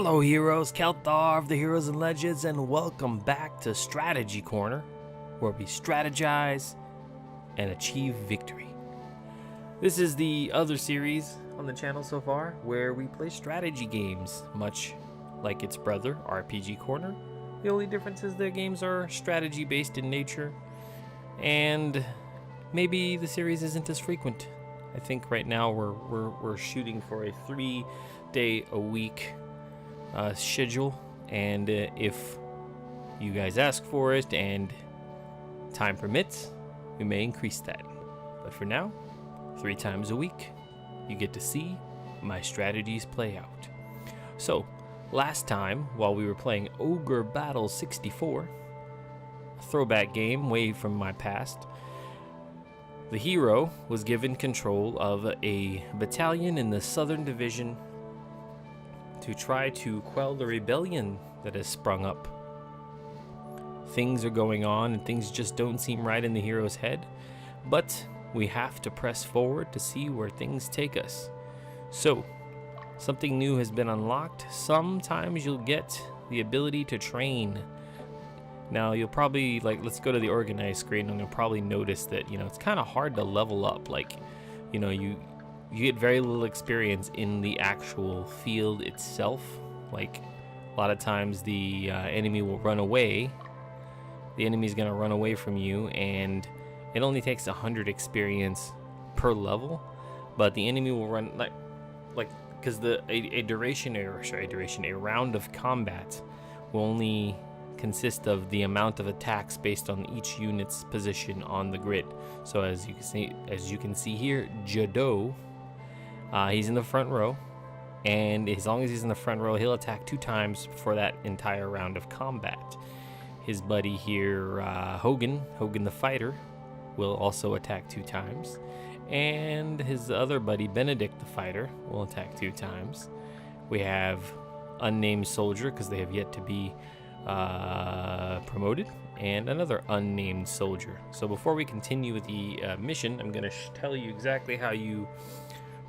Hello heroes, Kelthar of the Heroes and Legends, and welcome back to Strategy Corner, where we strategize and achieve victory. This is the other series on the channel so far, where we play strategy games, much like its brother, RPG Corner. The only difference is the games are strategy based in nature, and maybe the series isn't as frequent. I think right now we're shooting for a 3-day-a-week schedule, and if you guys ask for it and time permits, we may increase that. But for now, 3 times a week, you get to see my strategies play out. So, last time, while we were playing Ogre Battle 64, a throwback game way from my past, the hero was given control of a battalion in the Southern Division to try to quell the rebellion that has sprung up. Things are going on and things just don't seem right in the hero's head, but we have to press forward to see where things take us. So, something new has been unlocked. Sometimes you'll get the ability to train. Now you'll probably, let's go to the organized screen, and you'll probably notice that, it's kind of hard to level up. You get very little experience in the actual field itself. Like, a lot of times the enemy will run away. The enemy's gonna run away from you, and it only takes 100 experience per level. But the enemy will run because a round of combat will only consist of the amount of attacks based on each unit's position on the grid. So as you can see here, Jado, he's in the front row, and as long as he's in the front row, he'll attack 2 times for that entire round of combat. His buddy here, Hogan the fighter, will also attack 2 times, and his other buddy, Benedict the fighter, will attack 2 times. We have unnamed soldier, because they have yet to be promoted, and another unnamed soldier. So before we continue with the mission, I'm going to tell you exactly how you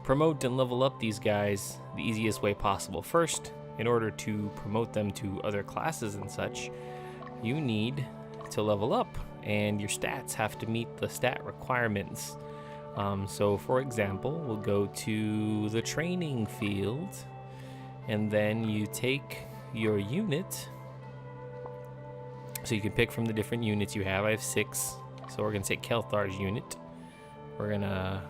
promote and level up these guys the easiest way possible. First, in order to promote them to other classes and such, you need to level up, and your stats have to meet the stat requirements. So for example, we'll go to the training field, and then you take your unit. So you can pick from the different units you have. I have 6, so we're going to take Kelthar's unit. We're going to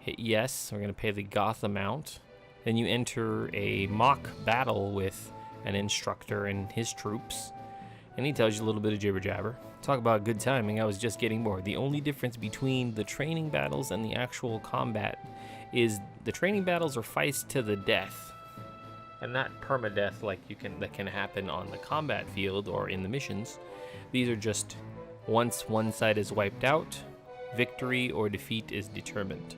hit yes. We're going to pay the Goth amount. Then you enter a mock battle with an instructor and his troops, and he tells you a little bit of jibber jabber. Talk about good timing. I was just getting bored. The only difference between the training battles and the actual combat is the training battles are fights to the death, and not permadeath that can happen on the combat field or in the missions. These are just once one side is wiped out, victory or defeat is determined.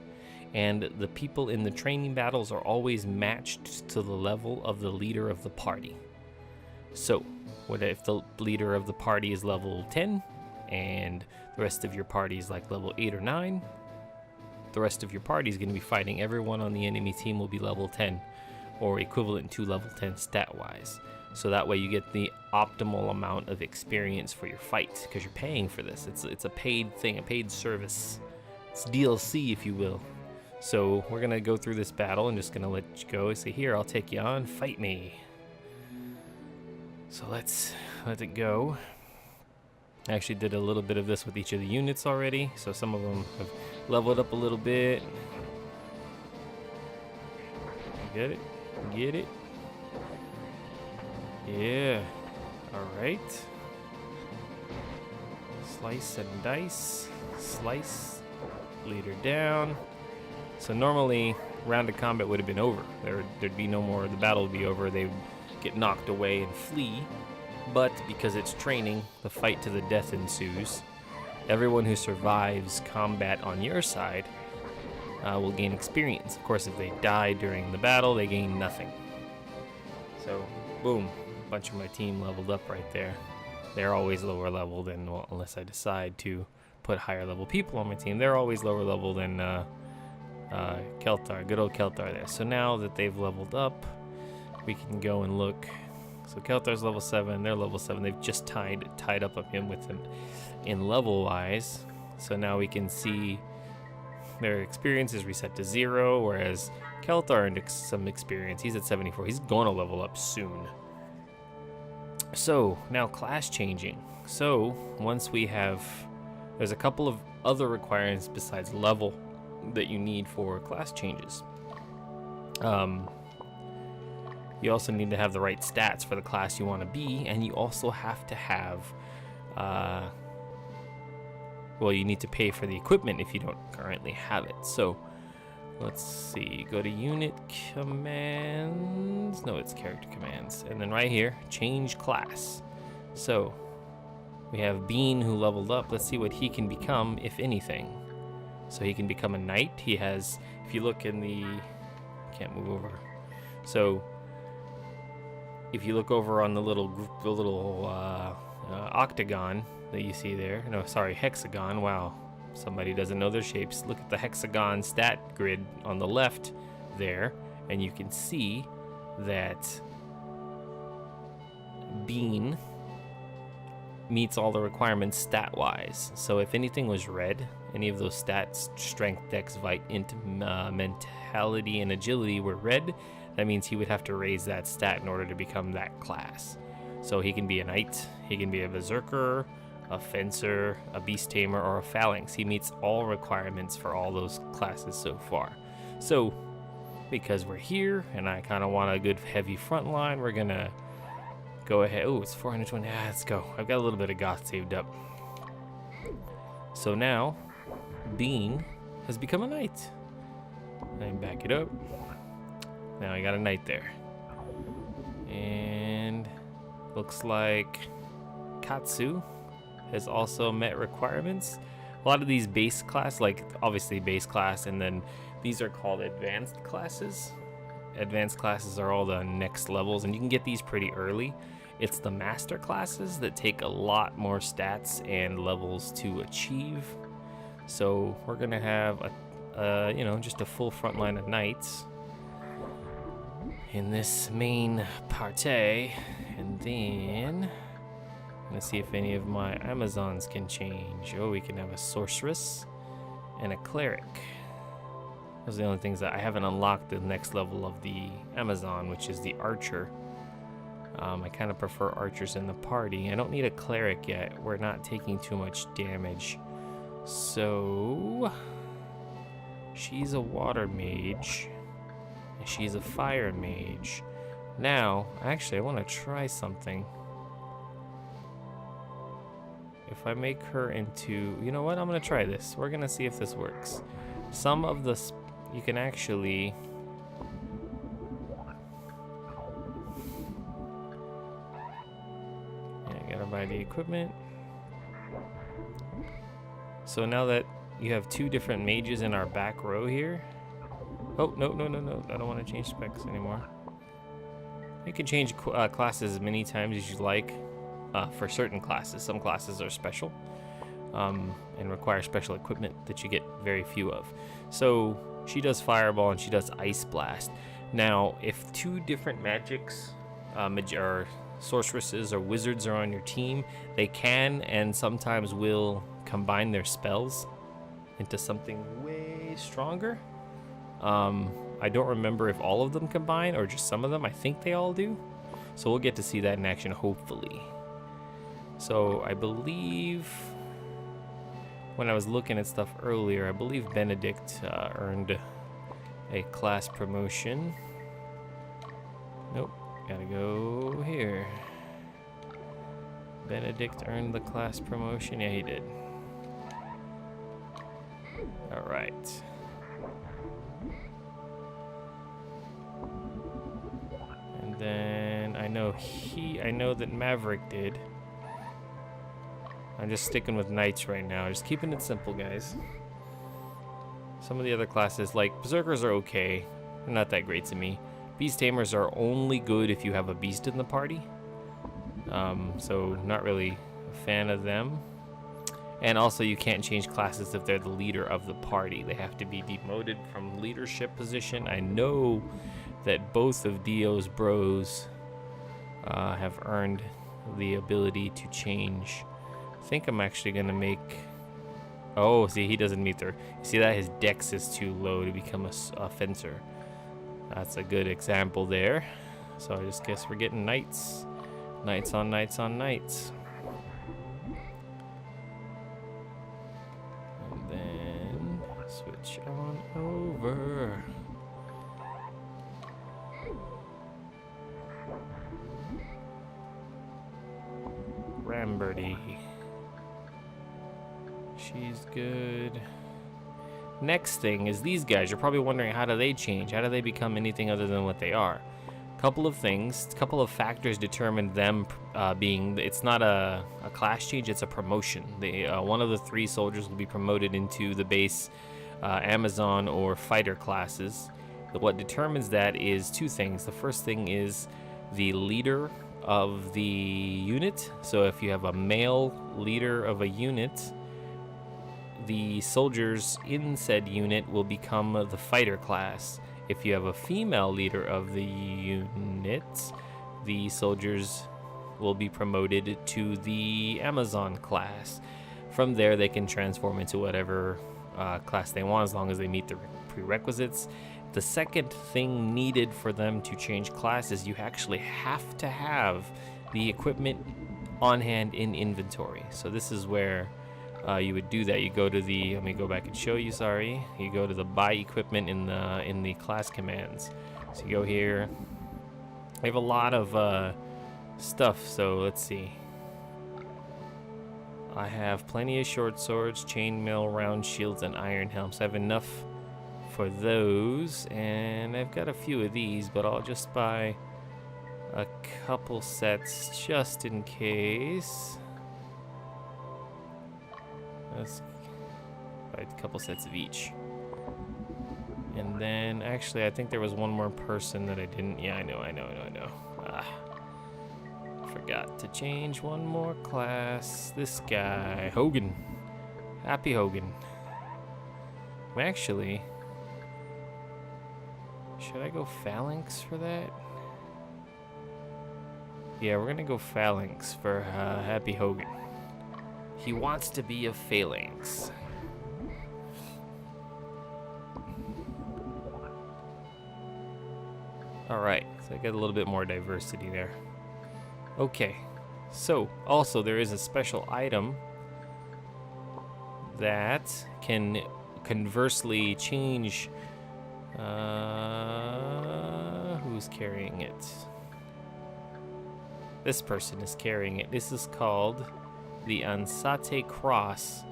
And the people in the training battles are always matched to the level of the leader of the party. So, what if the leader of the party is level 10 and the rest of your party is like level 8 or 9? The rest of your party is going to be fighting. Everyone on the enemy team will be level 10. Or equivalent to level 10 stat-wise. So that way you get the optimal amount of experience for your fight, because you're paying for this. It's a paid thing, a paid service. It's DLC, if you will. So we're going to go through this battle. I'm just going to let you go. Say, here, I'll take you on. Fight me. So let's let it go. I actually did a little bit of this with each of the units already. So some of them have leveled up a little bit. Get it? Get it? Yeah. Alright. Slice and dice. Slice. Leader down. So normally, round of combat would have been over. There'd be no more. The battle would be over. They would get knocked away and flee. But because it's training, the fight to the death ensues. Everyone who survives combat on your side will gain experience. Of course, if they die during the battle, they gain nothing. So, boom, a bunch of my team leveled up right there. They're always lower level than, well, unless I decide to put higher level people on my team. They're always lower level than Kelthar, good old Kelthar there. So now that they've leveled up, we can go and look. So Keltar's level 7, they're level 7. They've just tied up him with him in level wise. So now we can see their experience is reset to 0, whereas Keltar earned some experience. He's at 74. He's going to level up soon. So now class changing. So once we have, there's a couple of other requirements besides level that you need for class changes. You also need to have the right stats for the class you want to be, and you also have to have, well, you need to pay for the equipment if you don't currently have it. So let's see, go to unit commands. No, it's character commands. And then right here, change class. So we have Bean who leveled up. Let's see what he can become, if anything. So he can become a knight. He has, if you look in the, can't move over. So if you look over on the little octagon that you see there, no, sorry, hexagon. Wow, somebody doesn't know their shapes. Look at the hexagon stat grid on the left there, and you can see that Bean meets all the requirements stat-wise. So if anything was red, any of those stats, strength, dex, vite, int, mentality, and agility were red, that means he would have to raise that stat in order to become that class. So he can be a knight, he can be a berserker, a fencer, a beast tamer, or a phalanx. He meets all requirements for all those classes so far. So because we're here and I kind of want a good heavy front line, we're gonna go ahead. Oh, it's 420. Let's go. I've got a little bit of goth saved up. So now Bean has become a knight. Let me back it up. Now I got a knight there. And looks like Katsu has also met requirements. A lot of these base class, like obviously base class, and then these are called advanced classes. Advanced classes are all the next levels, and you can get these pretty early. It's the master classes that take a lot more stats and levels to achieve. So we're gonna have a you know, just a full front line of knights in this main party, and then I'm gonna see if any of my Amazons can change. Oh, we can have a sorceress and a cleric. Those are the only things that I haven't unlocked. The next level of the Amazon, which is the archer. I kind of prefer archers in the party. I don't need a cleric yet. We're not taking too much damage. So she's a water mage. She's a fire mage. Now, actually, I want to try something. If I make her into, you know what? I'm going to try this. We're going to see if this works. Some of the, you can actually, yeah, gotta buy the equipment. So now that you have two different mages in our back row here. Oh, no. I don't want to change specs anymore. You can change classes as many times as you like for certain classes. Some classes are special and require special equipment that you get very few of. So she does Fireball and she does Ice Blast. Now, if two different magics, or sorceresses or wizards are on your team, they can and sometimes will combine their spells into something way stronger. I don't remember if all of them combine or just some of them. I think they all do. So we'll get to see that in action, hopefully. So I believe when I was looking at stuff earlier, I believe Benedict earned a class promotion. Nope, gotta go here. Benedict earned the class promotion. Yeah, he did. All right. And then I know that Maverick did. I'm just sticking with knights right now, just keeping it simple, guys. Some of the other classes, like berserkers, are okay. They're not that great to me. Beast tamers are only good if you have a beast in the party. So not really a fan of them. And also you can't change classes if they're the leader of the party. They have to be demoted from leadership position. I know that both of Dio's bros have earned the ability to change. I think I'm actually gonna make... Oh, see, he doesn't meet their... See that? His dex is too low to become a fencer. That's a good example there. So I just guess we're getting knights. Knights on knights on knights. And then switch on over. Ramberty. She's good. Next thing is these guys. You're probably wondering, how do they change? How do they become anything other than what they are? Couple of things, couple of factors determine them being... It's not a class change, it's a promotion. One of the 3 soldiers will be promoted into the base Amazon or fighter classes. What determines that is 2 things. The first thing is the leader of the unit. So if you have a male leader of a unit, the soldiers in said unit will become the fighter class. If you have a female leader of the unit, the soldiers will be promoted to the Amazon class. From there, they can transform into whatever class they want as long as they meet the prerequisites. The second thing needed for them to change classes, you actually have to have the equipment on hand in inventory. So this is where you would do that. You go to the... Let me go back and show you. Sorry. You go to the buy equipment in the class commands. So you go here. We have a lot of stuff. So let's see. I have plenty of short swords, chainmail, round shields, and iron helms. I have enough for those, and I've got a few of these, but I'll just buy a couple sets just in case. Let's buy a couple sets of each. And then, actually, I think there was one more person that I didn't... Yeah, I know. Forgot to change one more class. This guy, Hogan. Happy Hogan. Actually, should I go phalanx for that? Yeah, we're gonna go phalanx for Happy Hogan. He wants to be a phalanx. Alright, so I got a little bit more diversity there. Okay, so also there is a special item that can conversely change who's carrying it. This person is carrying it. This is called the Ansate Cross.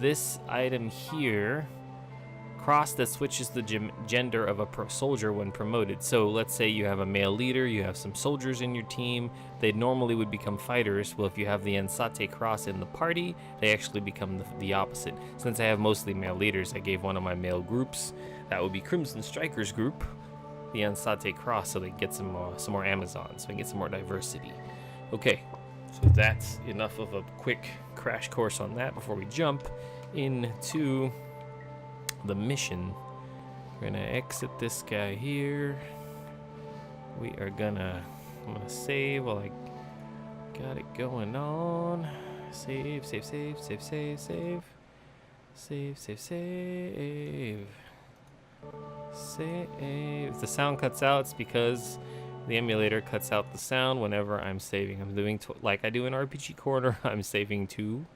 This item here, cross that switches the gender of a soldier when promoted. So let's say you have a male leader, you have some soldiers in your team. They normally would become fighters. Well, if you have the Ansate Cross in the party, they actually become the opposite. Since I have mostly male leaders, I gave one of my male groups, that would be Crimson Strikers group, the Ansate Cross, so they get some more Amazons, so I get some more diversity. Okay, so that's enough of a quick crash course on that before we jump into the mission. We're gonna exit this guy here. I'm gonna save while I got it going on. Save. If the sound cuts out, it's because the emulator cuts out the sound whenever I'm saving. I'm doing like I do in RPG Corner. I'm saving too.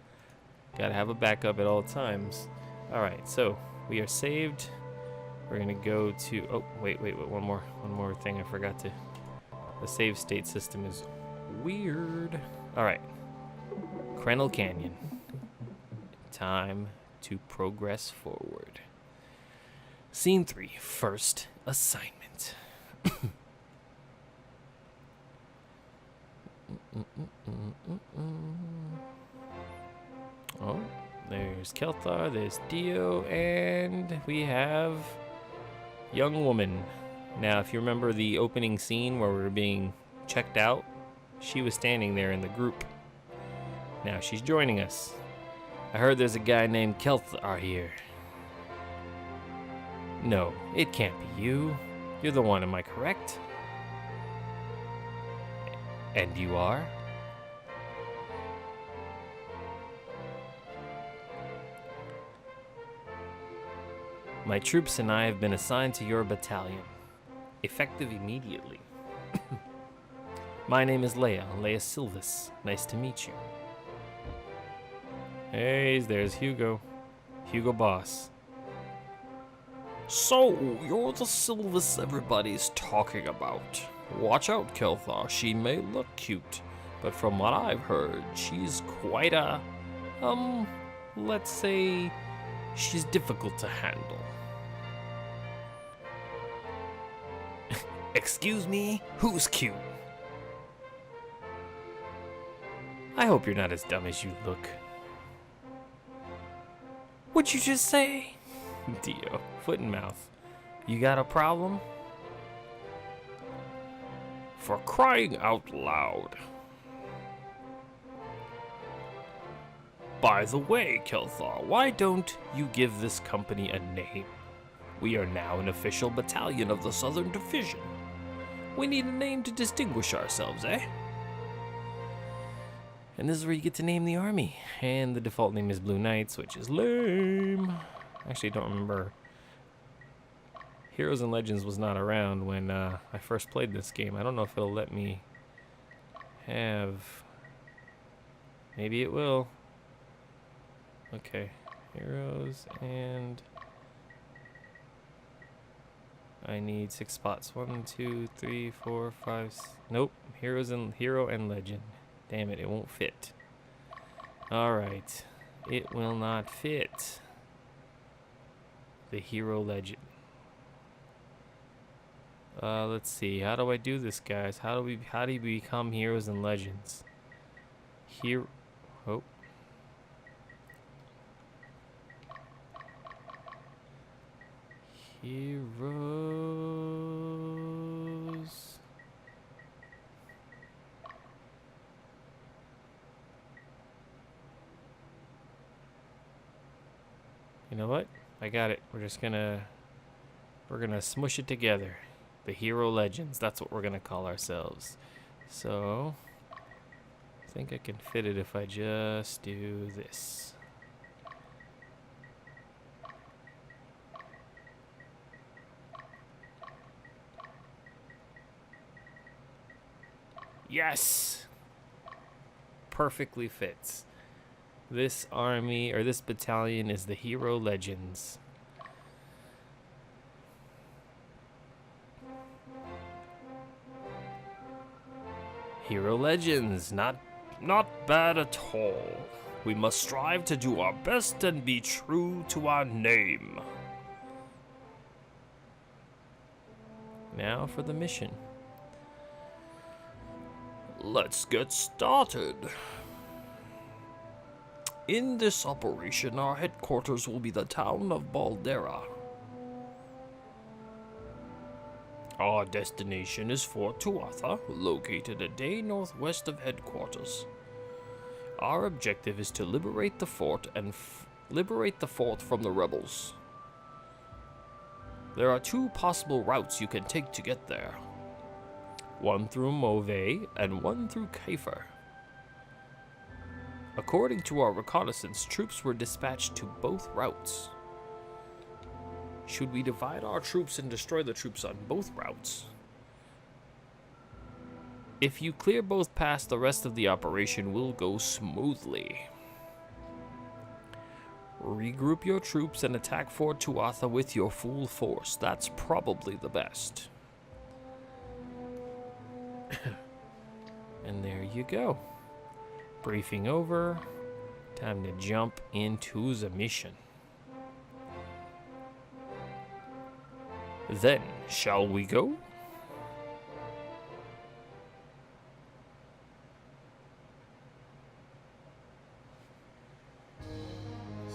Gotta have a backup at all times. Alright, so we are saved. We're gonna go to... Oh, wait, one more thing I forgot to... The save state system is weird. Alright. Krenel Canyon. Time to progress forward. Scene 3, first assignment. Oh, there's Kelthar, there's Dio, and we have young woman. Now, if you remember the opening scene where we were being checked out, she was standing there in the group. Now she's joining us. I heard there's a guy named Kelthar here. No, it can't be you. You're the one, am I correct? And you are? My troops and I have been assigned to your battalion, effective immediately. My name is Leia Silvis. Nice to meet you. Hey, there's Hugo. Hugo Boss. So, you're the Silvis everybody's talking about. Watch out, Kelthar. She may look cute, but from what I've heard, she's quite a, let's say, she's difficult to handle. Excuse me? Who's cute? I hope you're not as dumb as you look. What'd you just say? Dio, foot and mouth. You got a problem? For crying out loud. By the way, Kelthar, why don't you give this company a name? We are now an official battalion of the Southern Division. We need a name to distinguish ourselves, eh? And this is where you get to name the army. And the default name is Blue Knights, which is lame. Actually, I don't remember. Heroes and Legends was not around when I first played this game. I don't know if it'll let me have... Maybe it will. Okay. Heroes and... I need 6 spots. 1, 2, 3, 4, 5... Nope. Hero and Legend. Damn it, it won't fit. Alright. It will not fit. The Hero Legend. Let's see. How do I do this, guys? How do you become Heroes and Legends? Here. Oh. Heroes. You know what? I got it. We're gonna smush it together. The Hero Legends. That's what we're gonna call ourselves. So I think I can fit it if I just do this. Yes! Perfectly fits. This army, or this battalion, is the Hero Legends. Hero Legends, not bad at all. We must strive to do our best and be true to our name. Now for the mission. Let's get started. In this operation, our headquarters will be the town of Baldera. Our destination is Fort Tuatha, located a day northwest of headquarters. Our objective is to liberate the fort and liberate the fort from the rebels. There are 2 possible routes you can take to get there. One through Mauve and one through Kiefer. According to our reconnaissance, troops were dispatched to both routes. Should we divide our troops and destroy the troops on both routes? If you clear both paths, the rest of the operation will go smoothly. Regroup your troops and attack Fort Tuatha with your full force. That's probably the best. And there you go. Briefing over. Time to jump into the mission. Then, shall we go?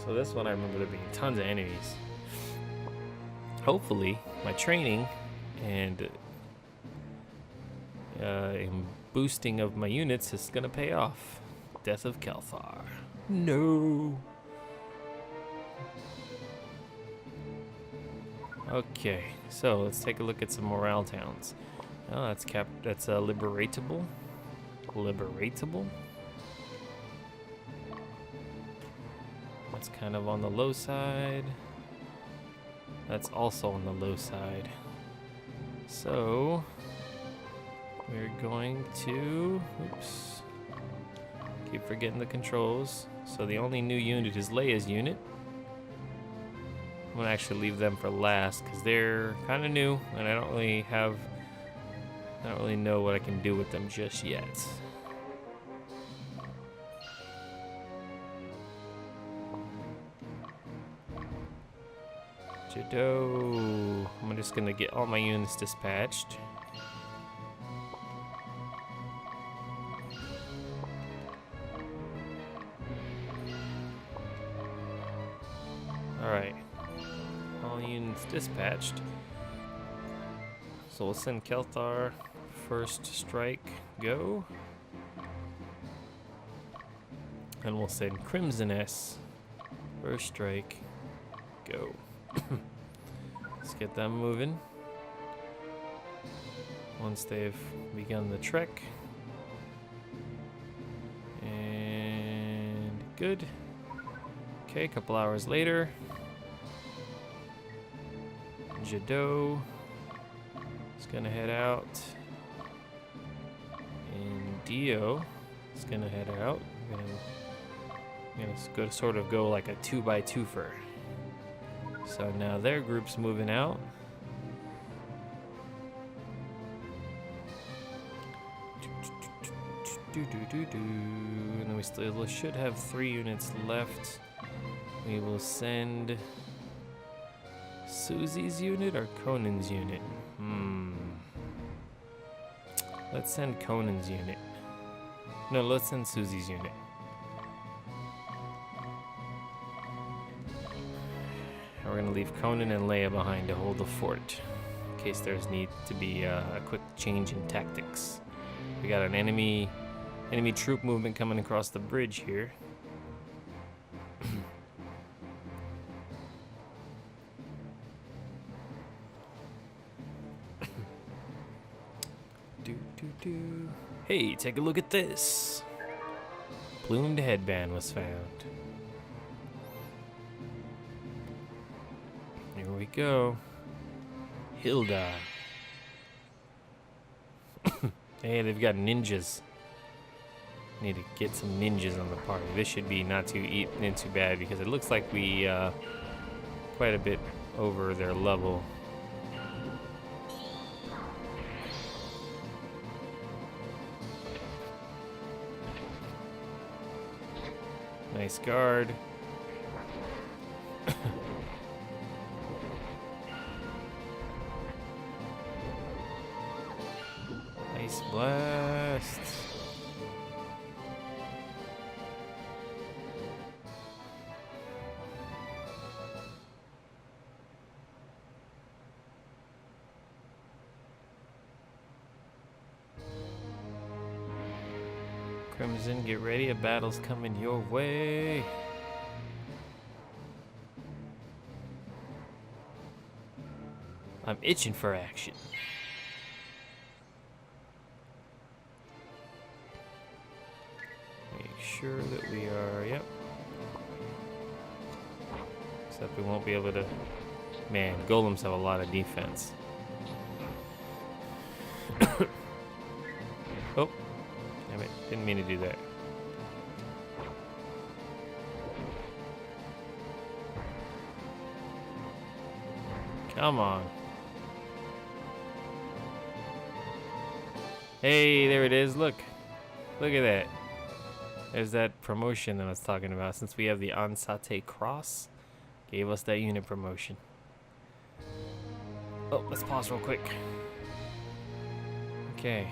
So this one I remember there being tons of enemies. Hopefully, my training and boosting of my units is gonna pay off. Death of Kelthar. No. Okay, so let's take a look at some morale towns. Oh, that's liberatable. Liberatable. That's kind of on the low side. That's also on the low side. So we're going to, oops, keep forgetting the controls. So the only new unit is Leia's unit. I'm gonna actually leave them for last because they're kind of new and I don't really know what I can do with them just yet. Jado. I'm just gonna get all my units dispatched. Alright. All units dispatched. So we'll send Kelthar. First strike, go. And we'll send Crimson S. First strike, go. Let's get them moving. Once they've begun the trek. And good. Okay, a couple hours later. Jado is gonna head out. And Dio is gonna head out. I'm gonna sort of go like a 2x2-fer. So now their group's moving out. And then we still should have 3 units left. We will send Susie's unit or Conan's unit? Let's send Conan's unit. No, let's send Susie's unit. And we're gonna leave Conan and Leia behind to hold the fort in case there's need to be a quick change in tactics. We got an enemy troop movement coming across the bridge here. Hey, take a look at this. Plumed headband was found. Here we go. Hilda. Hey, they've got ninjas. Need to get some ninjas on the party. This should be not too bad because it looks like we quite a bit over their level. Nice guard. Nice blast. Crimson, get ready. A battle's coming your way. I'm itching for action. Make sure that we are, yep. Except we won't be able to, man, golems have a lot of defense. Oh, damn it, didn't mean to do that. Come on. Hey, there it is. Look. Look at that. There's that promotion that I was talking about. Since we have the Ansate Cross, gave us that unit promotion. Oh, let's pause real quick. Okay.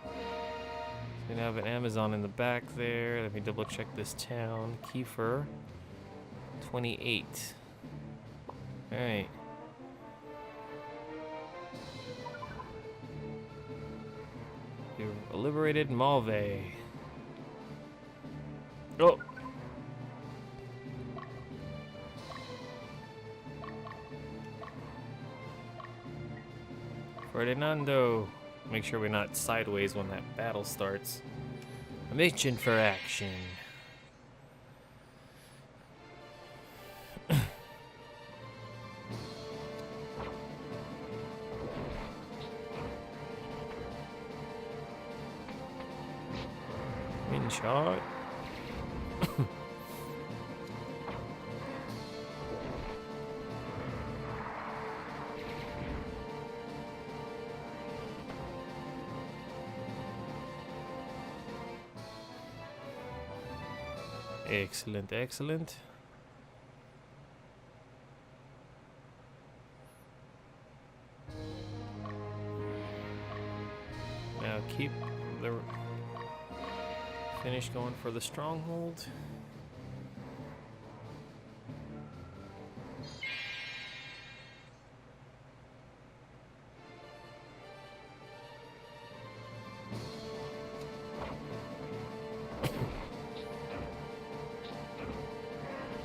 So we have an Amazon in the back there. Let me double check this town. Kiefer. 28. Alright. You've liberated Malve. Oh! Ferdinando. Make sure we're not sideways when that battle starts. I'm itching for action. Wind shot. Excellent, excellent. Now keep the finish going for the stronghold.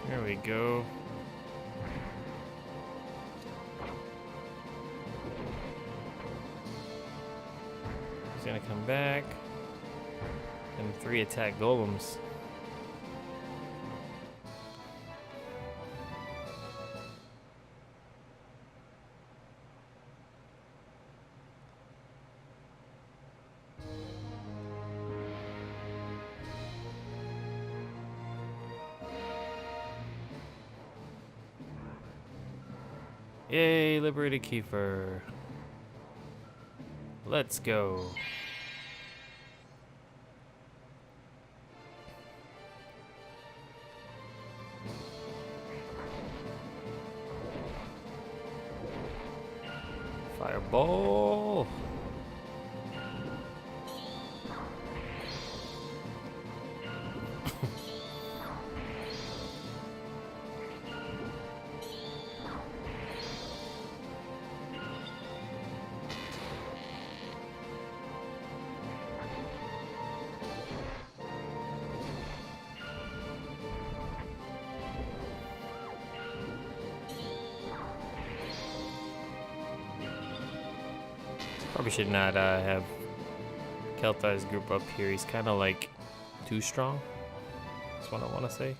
There we go. He's gonna come back. And 3 attack golems. Yay, liberated Kiefer. Let's go. Fireball. Probably should not have Kelthai's group up here. He's kind of like too strong. That's what I want to say.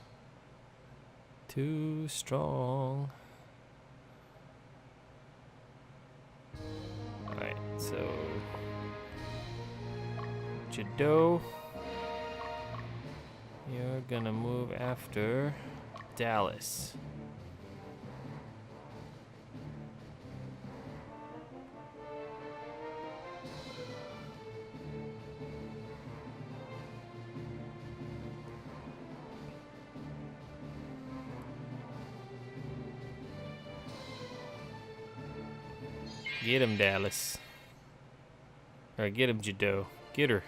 Too strong. Alright, so Jado, you're gonna move after Dallas. Get him, Dallas. Or get him, Jado. Get her.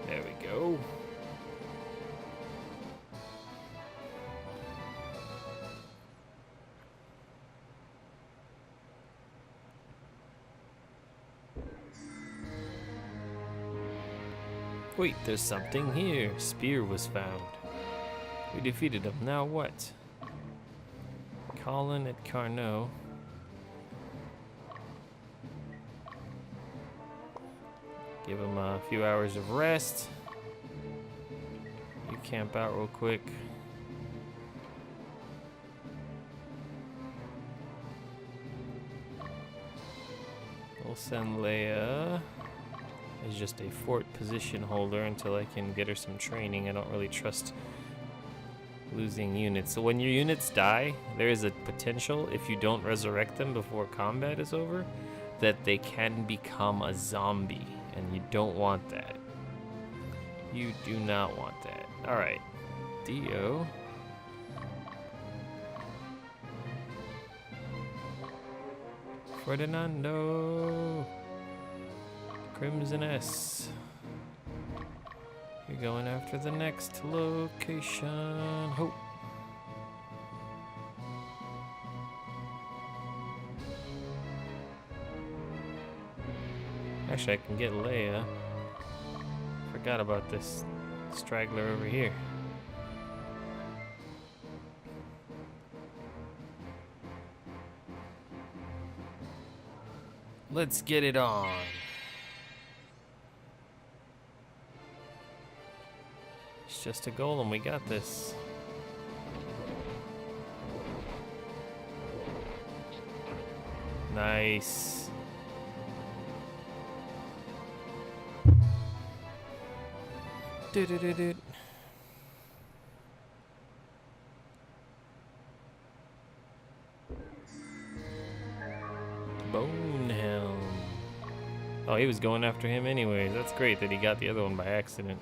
There we go. Wait, there's something here. Spear was found. We defeated him. Now what? Colin at Carnot. Give him a few hours of rest. You camp out real quick. We'll send Leia as just a fort position holder until I can get her some training. I don't really trust losing units. So when your units die, there is a potential, if you don't resurrect them before combat is over, that they can become a zombie, and you don't want that. You do not want that. Alright. Dio. Ferdinando. Crimson S. You're going after the next location. Hope. Actually, I can get Leia. Forgot about this straggler over here. Let's get it on. It's just a golem. We got this. Nice. Do. Bone helm. Oh, he was going after him anyways. That's great that he got the other one by accident.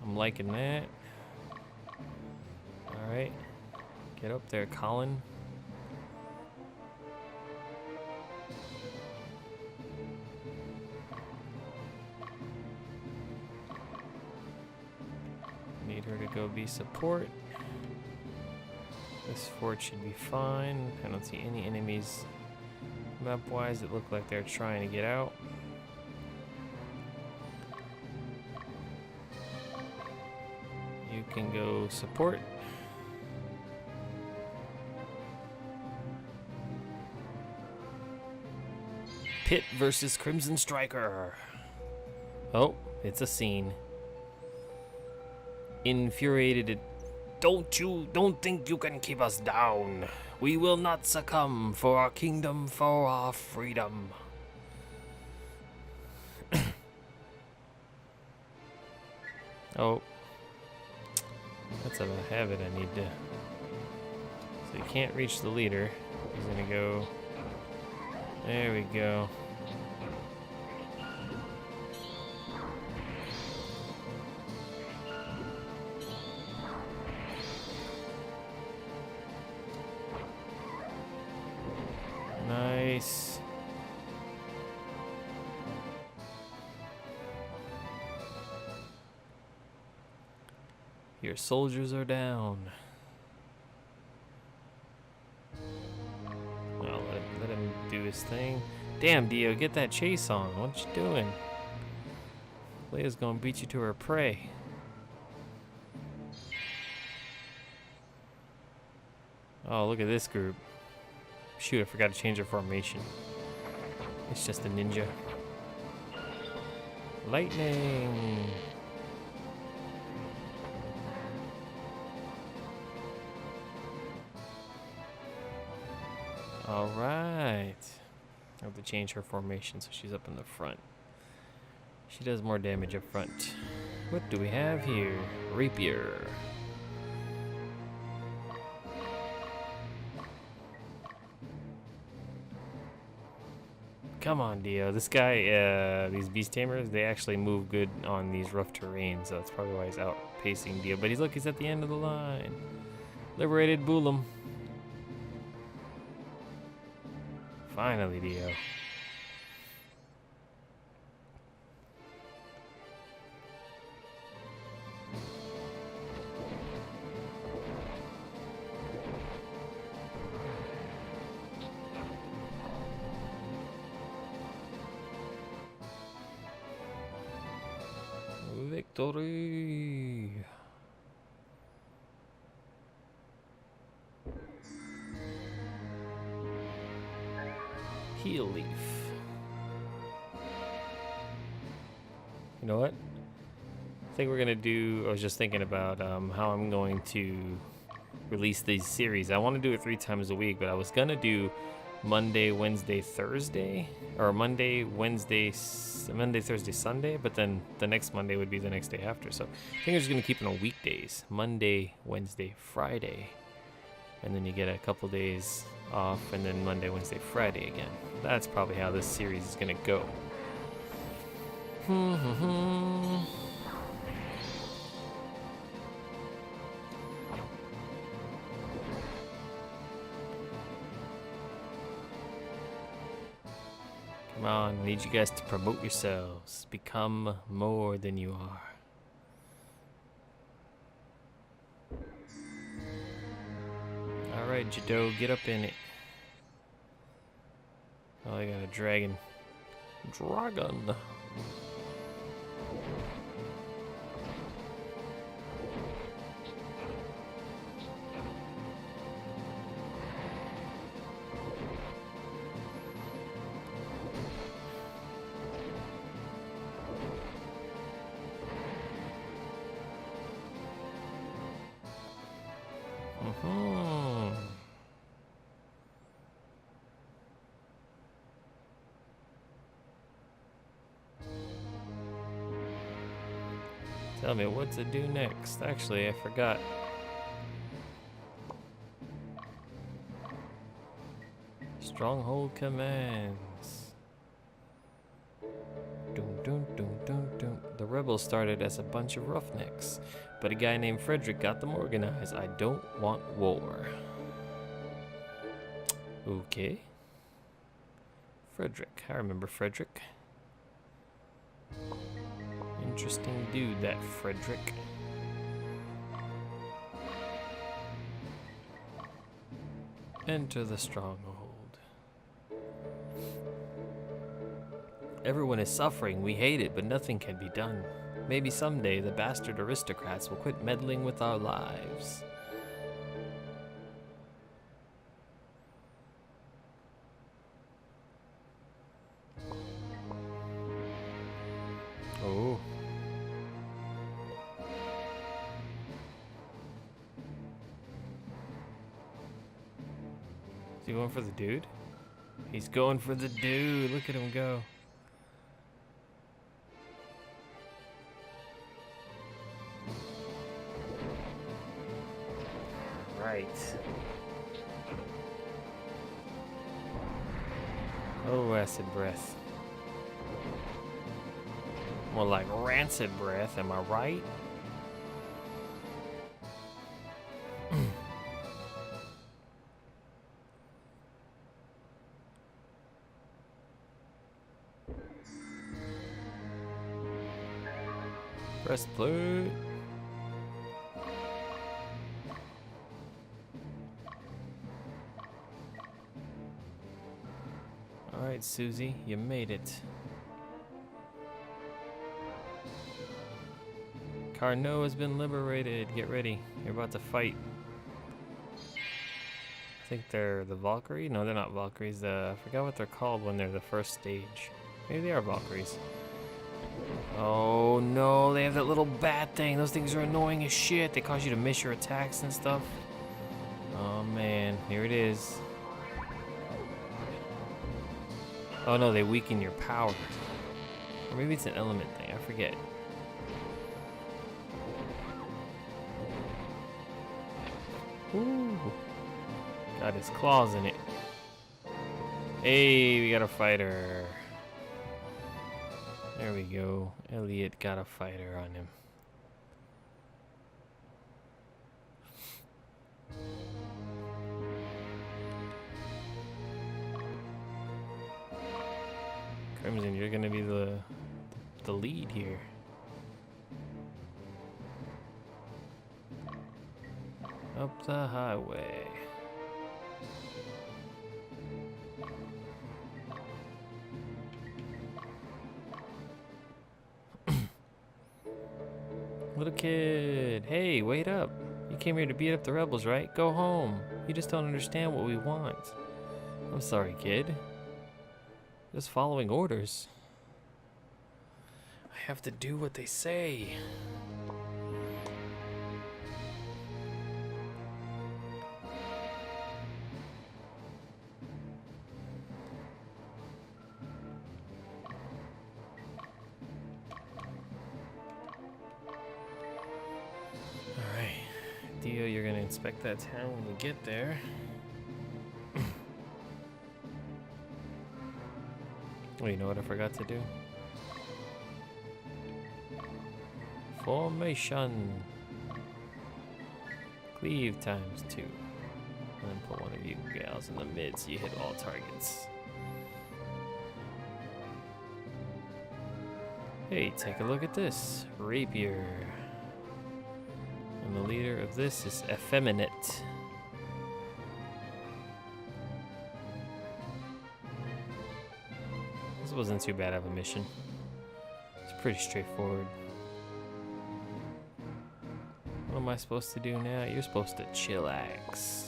I'm liking that. Alright. Get up there, Colin. Need her to go be support. This fort should be fine. I don't see any enemies map-wise that look like they're trying to get out. You can go support. Pit versus Crimson Striker. Oh, it's a scene. Infuriated. Don't think you can keep us down. We will not succumb for our kingdom, for our freedom. Oh. That's a habit I need to... So you can't reach the leader. He's gonna go... There we go. Nice. Your soldiers are down. Well, let him do his thing. Damn, Dio, get that chase on. What you doing? Leia's gonna beat you to her prey. Oh, look at this group. Shoot, I forgot to change her formation. It's just a ninja. Lightning! Alright. I have to change her formation so she's up in the front. She does more damage up front. What do we have here? Rapier. Come on, Dio. This guy, these beast tamers, they actually move good on these rough terrains, so that's probably why he's outpacing Dio. But he's at the end of the line. Liberated Bullum. Finally, Dio. Victory! Heal leaf. You know what? I think we're gonna do. I was just thinking about how I'm going to release these series. I want to do it 3 times a week, but I was gonna do Monday, Wednesday, Thursday, or Monday, Thursday, Sunday, but then the next Monday would be the next day after. So I think I'm just gonna keep it on weekdays: Monday, Wednesday, Friday, and then you get a couple days off, and then Monday, Wednesday, Friday again. That's probably how this series is gonna go. Come on, I need you guys to promote yourselves. Become more than you are. Alright, Jado, get up in it. Oh, I got a dragon. Dragon! Mm-hmm. Tell me what to do next. Actually, I forgot. Stronghold commands. Dun, dun, dun, dun, dun. The rebels started as a bunch of roughnecks, but a guy named Frederick got them organized. I don't want war. Okay. Frederick. I remember Frederick. Interesting dude, that Frederick. Enter the stronghold. Everyone is suffering. We hate it, but nothing can be done. Maybe someday the bastard aristocrats will quit meddling with our lives. Oh. Is he going for the dude? He's going for the dude. Look at him go. Right. Oh, acid breath. More like rancid breath, am I right? Breastplate. Alright, Susie, you made it. Carnot has been liberated. Get ready. You're about to fight. I think they're the Valkyrie? No, they're not Valkyries. I forgot what they're called when they're the first stage. Maybe they are Valkyries. Oh no, they have that little bat thing. Those things are annoying as shit. They cause you to miss your attacks and stuff. Oh man, here it is. Oh no, they weaken your power. Or maybe it's an element thing, I forget. Ooh. Got his claws in it. Hey, we got a fighter. There we go. Elliot got a fighter on him. Crimson, you're gonna be the lead here. Up the highway. Little kid, hey, wait up. You came here to beat up the rebels, right? Go home. You just don't understand what we want. I'm sorry, kid. Just following orders. I have to do what they say. Dio, you're gonna inspect that town when we get there. Oh, you know what I forgot to do? Formation. Cleave ×2. And then put one of you gals in the mid so you hit all targets. Hey, take a look at this. Rapier. And the leader of this is effeminate. This wasn't too bad of a mission. It's pretty straightforward. What am I supposed to do now? You're supposed to chillax.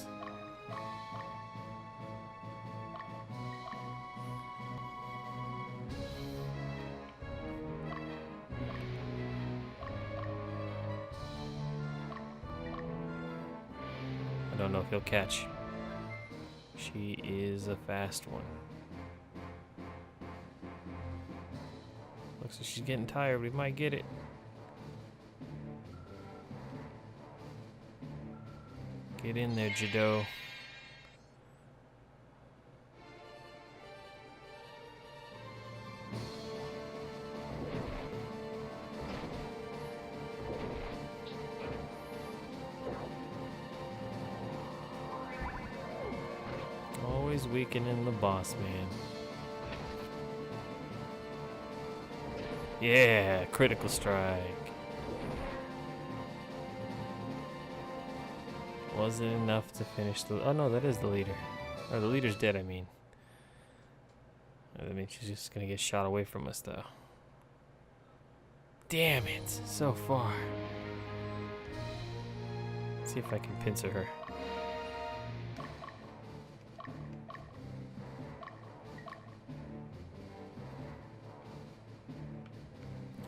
don't know if he'll catch. She is a fast one. Looks like she's getting tired. We might get it. Get in there, Jado. Always weakening the boss, man. Yeah, critical strike. Wasn't enough to finish the... Oh no, that is the leader. Or the leader's dead, I mean. I mean, she's just gonna get shot away from us, though. Damn it, so far. Let's see if I can pincer her.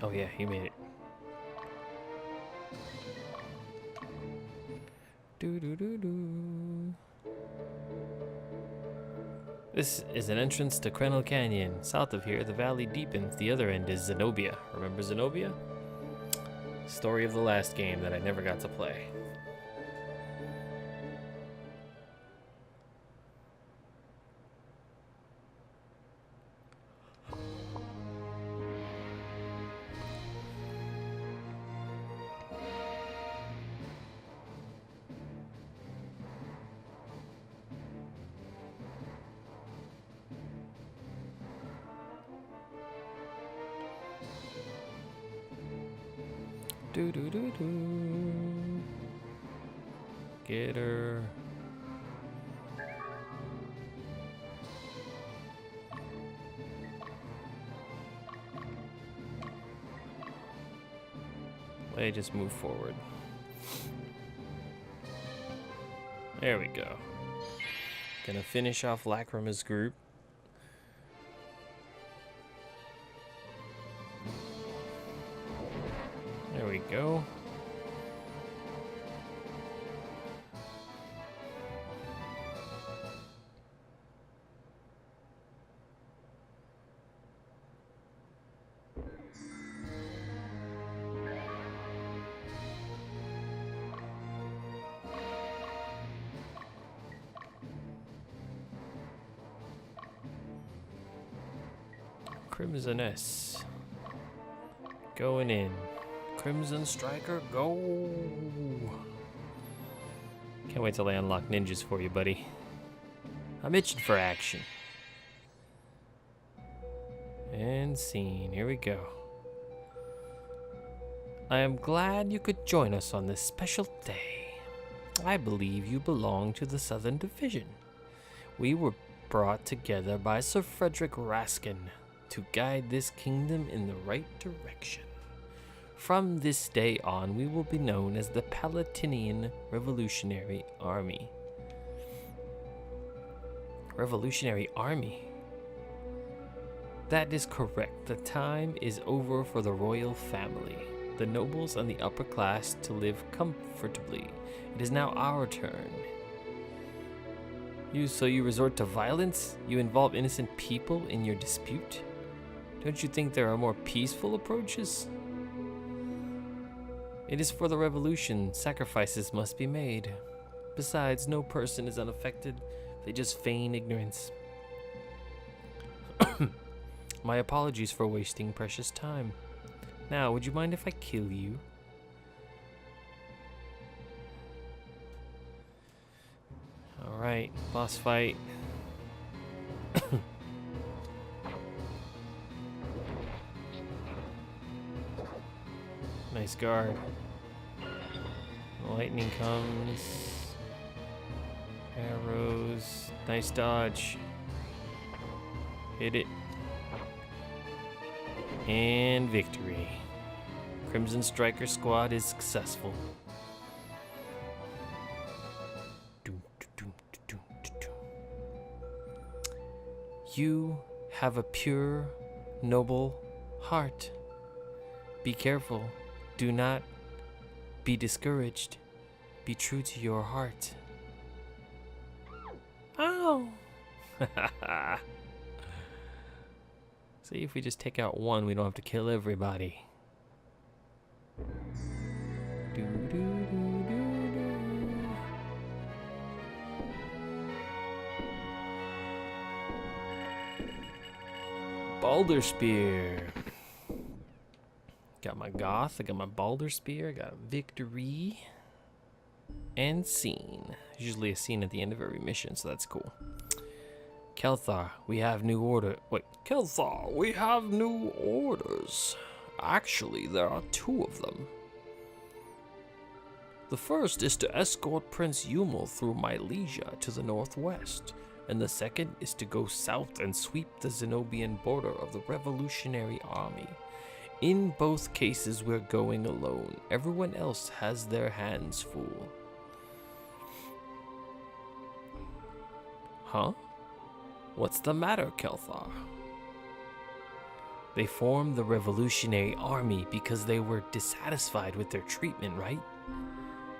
Oh yeah, he made it. Do do do do. This is an entrance to Krenel Canyon. South of here, the valley deepens. The other end is Zenobia. Remember Zenobia? Story of the last game that I never got to play. Do do do do. Get her. Let me just move forward. There we go. Gonna finish off Lacrima's group. There we go. Crimsoness. Going in. Crimson Striker, go! Can't wait till I unlock ninjas for you, buddy. I'm itching for action. And scene, here we go. I am glad you could join us on this special day. I believe you belong to the Southern Division. We were brought together by Sir Frederick Raskin to guide this kingdom in the right direction. From this day on, we will be known as the Palatinian Revolutionary Army. Revolutionary Army? That is correct. The time is over for the royal family, the nobles and the upper class to live comfortably. It is now our turn. So you resort to violence? You involve innocent people in your dispute? Don't you think there are more peaceful approaches? It is for the revolution. Sacrifices must be made. Besides, no person is unaffected. They just feign ignorance. My apologies for wasting precious time. Now, would you mind if I kill you? Alright, boss fight. Nice guard. Lightning comes. Arrows. Nice dodge. Hit it. And victory. Crimson Striker squad is successful. You have a pure, noble heart. Be careful. Do not be discouraged. Be true to your heart. See, if we just take out one, we don't have to kill everybody. Balder Spear. Got my Goth, I got my Balder Spear, I got Victory. And Scene. Usually a scene at the end of every mission, so that's cool. Kelthar, we have new order. Wait, Kelthar, we have new orders. Actually, there are 2 of them. The first is to escort Prince Yumel through Mylesia to the northwest, and the second is to go south and sweep the Zenobian border of the Revolutionary Army. In both cases, we're going alone. Everyone else has their hands full. Huh? What's the matter, Kelthar? They formed the Revolutionary Army because they were dissatisfied with their treatment, right?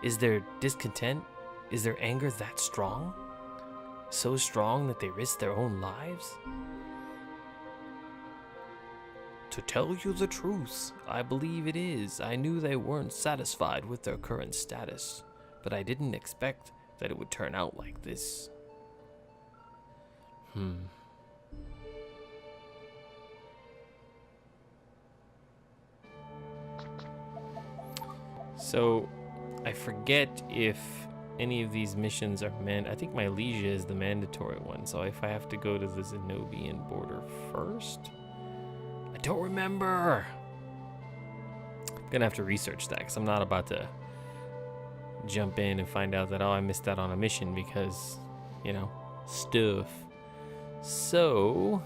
Is their discontent, is their anger that strong? So strong that they risk their own lives? To tell you the truth, I believe it is. I knew they weren't satisfied with their current status, but I didn't expect that it would turn out like this. So, I forget if any of these missions are I think Mylesia is the mandatory one, so if I have to go to the Zenobian border first? I don't remember! I'm gonna have to research that, because I'm not about to jump in and find out that, oh, I missed out on a mission because, you know, stuff. So,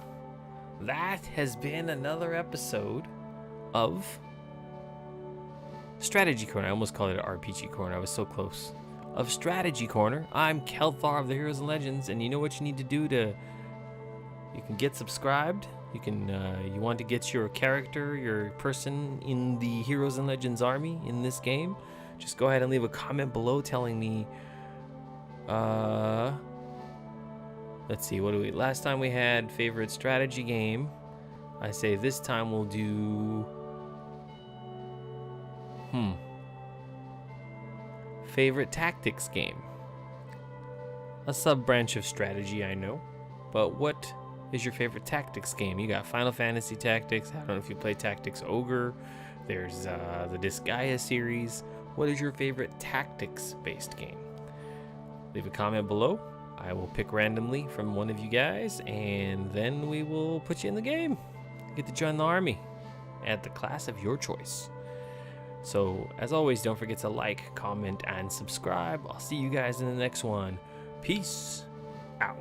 that has been another episode of Strategy Corner. I almost called it an RPG Corner. I was so close. Of Strategy Corner. I'm Kelthar of the Heroes and Legends, and you know what you need to do to... You can get subscribed. You can, you want to get your character, your person in the Heroes and Legends army in this game, just go ahead and leave a comment below telling me, let's see, what do we, last time we had favorite strategy game. I say this time we'll do, favorite tactics game. A sub-branch of strategy, I know, but what is your favorite tactics game? You got Final Fantasy Tactics. I don't know if you play Tactics Ogre. There's the Disgaea series. What is your favorite tactics-based game? Leave a comment below. I will pick randomly from one of you guys, and then we will put you in the game. Get to join the army at the class of your choice. So, as always, don't forget to like, comment, and subscribe. I'll see you guys in the next one. Peace out.